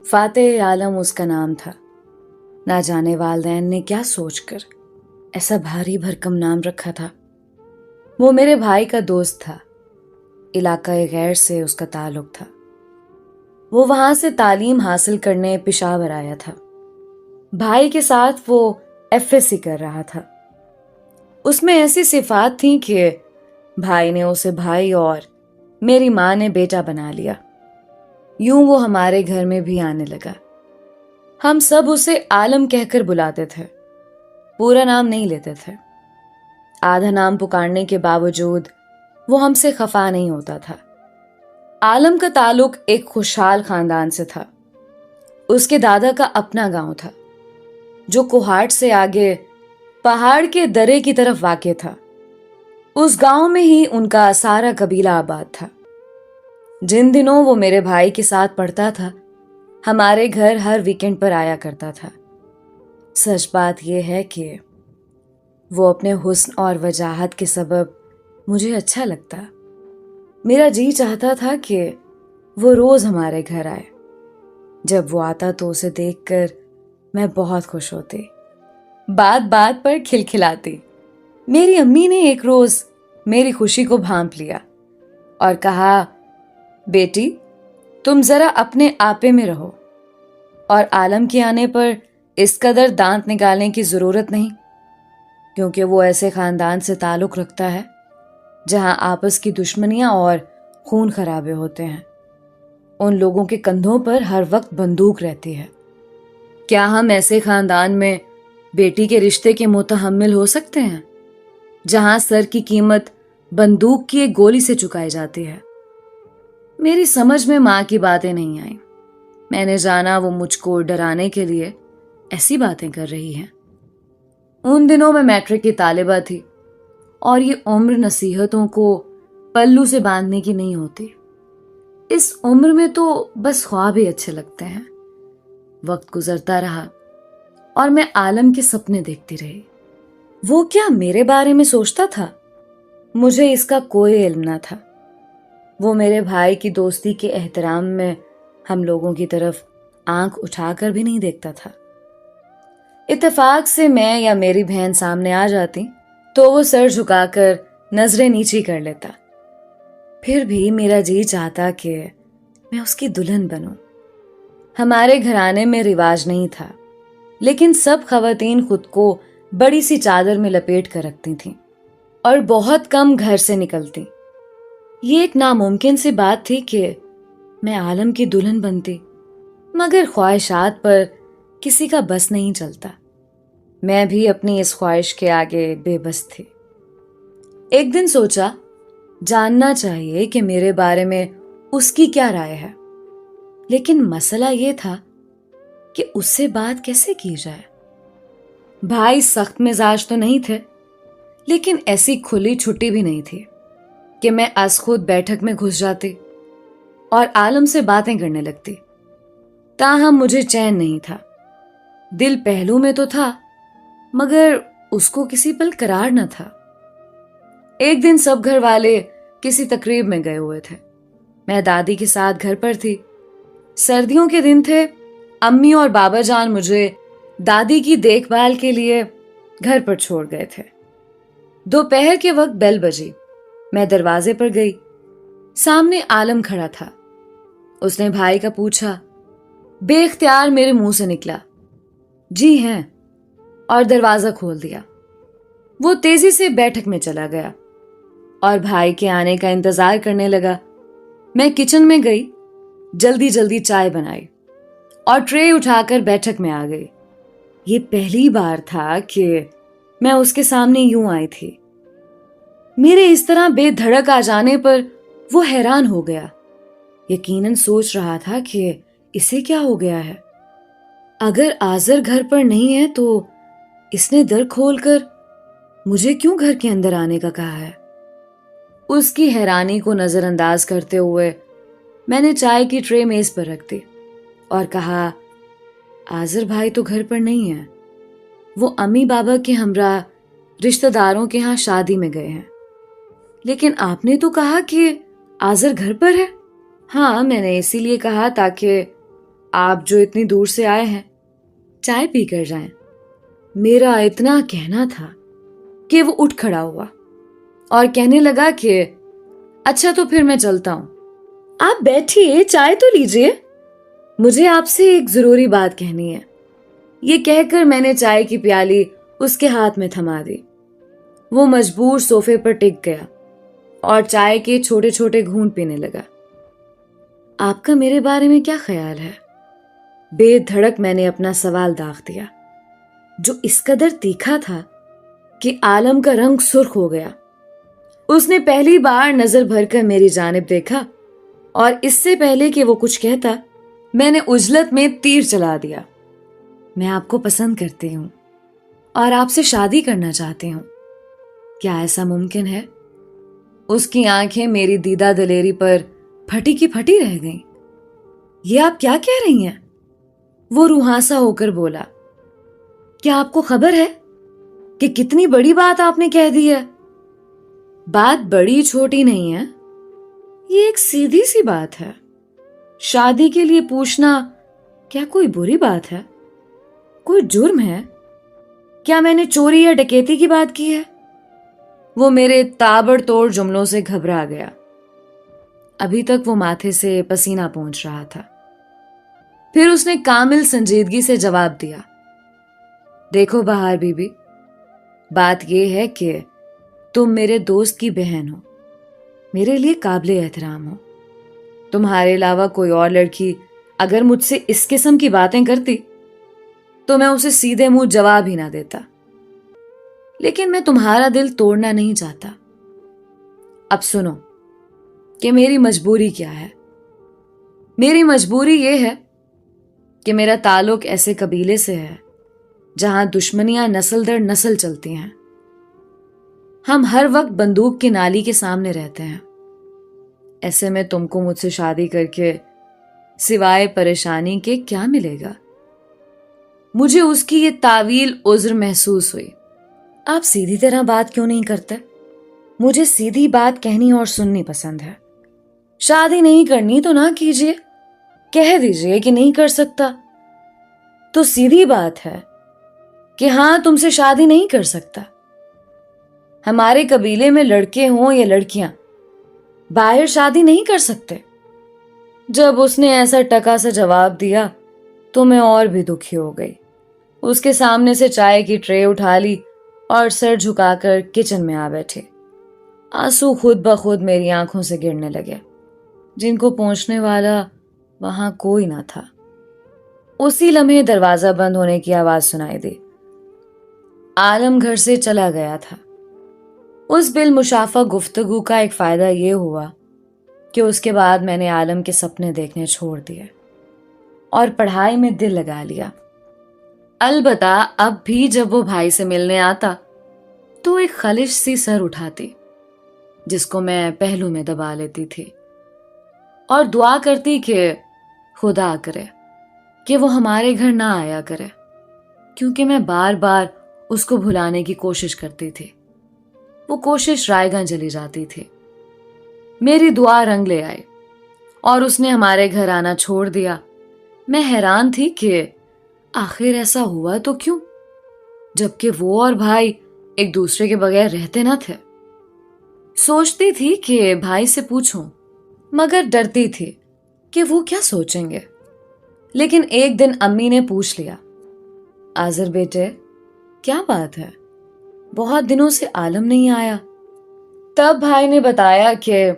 فاتح عالم اس کا نام تھا۔ نہ جانے والدین نے کیا سوچ کر ایسا بھاری بھرکم نام رکھا تھا۔ وہ میرے بھائی کا دوست تھا، علاقہ غیر سے اس کا تعلق تھا۔ وہ وہاں سے تعلیم حاصل کرنے پشاور آیا تھا۔ بھائی کے ساتھ وہ FSC کر رہا تھا۔ اس میں ایسی صفات تھیں کہ بھائی نے اسے بھائی اور میری ماں نے بیٹا بنا لیا۔ یوں وہ ہمارے گھر میں بھی آنے لگا۔ ہم سب اسے عالم کہہ کر بلاتے تھے، پورا نام نہیں لیتے تھے۔ آدھا نام پکارنے کے باوجود وہ ہم سے خفا نہیں ہوتا تھا۔ عالم کا تعلق ایک خوشحال خاندان سے تھا۔ اس کے دادا کا اپنا گاؤں تھا جو کوہاٹ سے آگے پہاڑ کے درے کی طرف واقع تھا۔ اس گاؤں میں ہی ان کا سارا قبیلہ آباد تھا۔ جن دنوں وہ میرے بھائی کے ساتھ پڑھتا تھا، ہمارے گھر ہر ویکنڈ پر آیا کرتا تھا۔ سچ بات یہ ہے کہ وہ اپنے حسن اور وجاہت کے سبب مجھے اچھا لگتا۔ میرا جی چاہتا تھا کہ وہ روز ہمارے گھر آئے۔ جب وہ آتا تو اسے دیکھ کر میں بہت خوش ہوتی، بات بات پر کھلکھلاتی۔ میری امی نے ایک روز میری خوشی کو بھانپ لیا اور کہا، بیٹی تم ذرا اپنے آپے میں رہو، اور عالم کے آنے پر اس قدر دانت نکالنے کی ضرورت نہیں، کیونکہ وہ ایسے خاندان سے تعلق رکھتا ہے جہاں آپس کی دشمنیاں اور خون خرابے ہوتے ہیں۔ ان لوگوں کے کندھوں پر ہر وقت بندوق رہتی ہے۔ کیا ہم ایسے خاندان میں بیٹی کے رشتے کے متحمل ہو سکتے ہیں جہاں سر کی قیمت بندوق کی ایک گولی سے چکائی جاتی ہے؟ میری سمجھ میں ماں کی باتیں نہیں آئیں۔ میں نے جانا وہ مجھ کو ڈرانے کے لیے ایسی باتیں کر رہی ہیں۔ ان دنوں میں میٹرک کی طالبہ تھی، اور یہ عمر نصیحتوں کو پلو سے باندھنے کی نہیں ہوتی۔ اس عمر میں تو بس خواب ہی اچھے لگتے ہیں۔ وقت گزرتا رہا اور میں عالم کے سپنے دیکھتی رہی۔ وہ کیا میرے بارے میں سوچتا تھا؟ مجھے اس کا کوئی علم نہ تھا۔ وہ میرے بھائی کی دوستی کے احترام میں ہم لوگوں کی طرف آنکھ اٹھا کر بھی نہیں دیکھتا تھا۔ اتفاق سے میں یا میری بہن سامنے آ جاتی تو وہ سر جھکا کر نظریں نیچی کر لیتا۔ پھر بھی میرا جی چاہتا کہ میں اس کی دلہن بنوں۔ ہمارے گھرانے میں رواج نہیں تھا، لیکن سب خواتین خود کو بڑی سی چادر میں لپیٹ کر رکھتی تھیں اور بہت کم گھر سے نکلتی۔ یہ ایک ناممکن سی بات تھی کہ میں عالم کی دلہن بنتی، مگر خواہشات پر کسی کا بس نہیں چلتا۔ میں بھی اپنی اس خواہش کے آگے بے بس تھی۔ ایک دن سوچا جاننا چاہیے کہ میرے بارے میں اس کی کیا رائے ہے، لیکن مسئلہ یہ تھا کہ اس سے بات کیسے کی جائے۔ بھائی سخت مزاج تو نہیں تھے، لیکن ایسی کھلی چھٹی بھی نہیں تھی کہ میں از خود بیٹھک میں گھس جاتی اور عالم سے باتیں کرنے لگتی۔ تاہم مجھے چین نہیں تھا۔ دل پہلو میں تو تھا، مگر اس کو کسی پل قرار نہ تھا۔ ایک دن سب گھر والے کسی تقریب میں گئے ہوئے تھے۔ میں دادی کے ساتھ گھر پر تھی۔ سردیوں کے دن تھے۔ امی اور بابا جان مجھے دادی کی دیکھ بھال کے لیے گھر پر چھوڑ گئے تھے۔ دوپہر کے وقت بیل بجی۔ میں دروازے پر گئی۔ سامنے عالم کھڑا تھا۔ اس نے بھائی کا پوچھا۔ بے اختیار میرے منہ سے نکلا، جی ہیں، اور دروازہ کھول دیا۔ وہ تیزی سے بیٹھک میں چلا گیا اور بھائی کے آنے کا انتظار کرنے لگا۔ میں کچن میں گئی، جلدی جلدی چائے بنائی اور ٹرے اٹھا کر بیٹھک میں آ گئی۔ یہ پہلی بار تھا کہ میں اس کے سامنے یوں آئی تھی۔ میرے اس طرح بے دھڑک آ جانے پر وہ حیران ہو گیا۔ یقیناً سوچ رہا تھا کہ اسے کیا ہو گیا ہے۔ اگر آذر گھر پر نہیں ہے تو اس نے در کھول کر مجھے کیوں گھر کے اندر آنے کا کہا ہے؟ اس کی حیرانی کو نظر انداز کرتے ہوئے میں نے چائے کی ٹرے میز پر رکھ دی اور کہا، آذر بھائی تو گھر پر نہیں ہے، وہ امی بابا کے ہمراہ رشتہ داروں کے ہاں شادی میں گئے ہیں۔ لیکن آپ نے تو کہا کہ آذر گھر پر ہے۔ ہاں، میں نے اسی لیے کہا تاکہ آپ جو اتنی دور سے آئے ہیں چائے پی کر جائیں۔ میرا اتنا کہنا تھا کہ وہ اٹھ کھڑا ہوا اور کہنے لگا کہ اچھا تو پھر میں چلتا ہوں۔ آپ بیٹھیے، چائے تو لیجیے، مجھے آپ سے ایک ضروری بات کہنی ہے۔ یہ کہہ کر میں نے چائے کی پیالی اس کے ہاتھ میں تھما دی۔ وہ مجبور صوفے پر ٹک گیا اور چائے کے چھوٹے چھوٹے گھونٹ پینے لگا۔ آپ کا میرے بارے میں کیا خیال ہے؟ بے دھڑک میں نے اپنا سوال داغ دیا، جو اس قدر تیکھا تھا کہ عالم کا رنگ سرخ ہو گیا۔ اس نے پہلی بار نظر بھر کر میری جانب دیکھا اور اس سے پہلے کہ وہ کچھ کہتا میں نے عجلت میں تیر چلا دیا۔ میں آپ کو پسند کرتی ہوں اور آپ سے شادی کرنا چاہتی ہوں، کیا ایسا ممکن ہے؟ اس کی آنکھیں میری دیدہ دلیری پر پھٹی کی پھٹی رہ گئیں۔ یہ آپ کیا کہہ رہی ہیں؟ وہ روحانسا ہو کر بولا۔ کیا آپ کو خبر ہے کہ کتنی بڑی بات آپ نے کہہ دی ہے؟ بات بڑی چھوٹی نہیں ہے، یہ ایک سیدھی سی بات ہے۔ شادی کے لیے پوچھنا کیا کوئی بری بات ہے؟ کوئی جرم ہے؟ کیا میں نے چوری یا ڈکیتی کی بات کی ہے؟ وہ میرے تابڑ توڑ جملوں سے گھبرا گیا۔ ابھی تک وہ ماتھے سے پسینہ پہنچ رہا تھا۔ پھر اس نے کامل سنجیدگی سے جواب دیا، دیکھو بہار بی بی، بات یہ ہے کہ تم میرے دوست کی بہن ہو، میرے لیے قابل احترام ہو۔ تمہارے علاوہ کوئی اور لڑکی اگر مجھ سے اس قسم کی باتیں کرتی تو میں اسے سیدھے منہ جواب ہی نہ دیتا، لیکن میں تمہارا دل توڑنا نہیں چاہتا۔ اب سنو کہ میری مجبوری کیا ہے۔ میری مجبوری یہ ہے کہ میرا تعلق ایسے قبیلے سے ہے جہاں دشمنیاں نسل در نسل چلتی ہیں۔ ہم ہر وقت بندوق کی نالی کے سامنے رہتے ہیں۔ ایسے میں تم کو مجھ سے شادی کر کے سوائے پریشانی کے کیا ملے گا؟ مجھے اس کی یہ طویل عذر محسوس ہوئی۔ آپ سیدھی طرح بات کیوں نہیں کرتے؟ مجھے سیدھی بات کہنی اور سننی پسند ہے۔ شادی نہیں کرنی تو نہ کیجیے، کہہ دیجیے کہ نہیں کر سکتا، تو سیدھی بات ہے کہ ہاں تم سے شادی نہیں کر سکتا۔ ہمارے قبیلے میں لڑکے ہوں یا لڑکیاں باہر شادی نہیں کر سکتے۔ جب اس نے ایسا ٹکا سا جواب دیا تو میں اور بھی دکھی ہو گئی۔ اس کے سامنے سے چائے کی ٹرے اٹھا لی اور سر جھکا کر کچن میں آ بیٹھے۔ آنسو خود بخود میری آنکھوں سے گرنے لگے، جن کو پہنچنے والا وہاں کوئی نہ تھا۔ اسی لمحے دروازہ بند ہونے کی آواز سنائی دی۔ عالم گھر سے چلا گیا تھا۔ اس بالمشافہ گفتگو کا ایک فائدہ یہ ہوا کہ اس کے بعد میں نے عالم کے سپنے دیکھنے چھوڑ دیے اور پڑھائی میں دل لگا لیا۔ البتہ اب بھی جب وہ بھائی سے ملنے آتا تو ایک خلش سی سر اٹھاتی جس کو میں پہلو میں دبا لیتی تھی اور دعا کرتی کہ خدا کرے کہ وہ ہمارے گھر نہ آیا کرے، کیونکہ میں بار بار اس کو بھلانے کی کوشش کرتی تھی۔ وہ کوشش رائے گاں چلی جاتی تھی۔ میری دعا رنگ لے آئی اور اس نے ہمارے گھر آنا چھوڑ دیا۔ میں حیران تھی کہ آخر ایسا ہوا تو کیوں، جبکہ وہ اور بھائی ایک دوسرے کے بغیر رہتے نہ تھے۔ سوچتی تھی کہ بھائی سے پوچھوں، مگر ڈرتی تھی کہ وہ کیا سوچیں گے۔ لیکن ایک دن امی نے پوچھ لیا، آذر بیٹے کیا بات ہے، بہت دنوں سے عالم نہیں آیا۔ تب بھائی نے بتایا کہ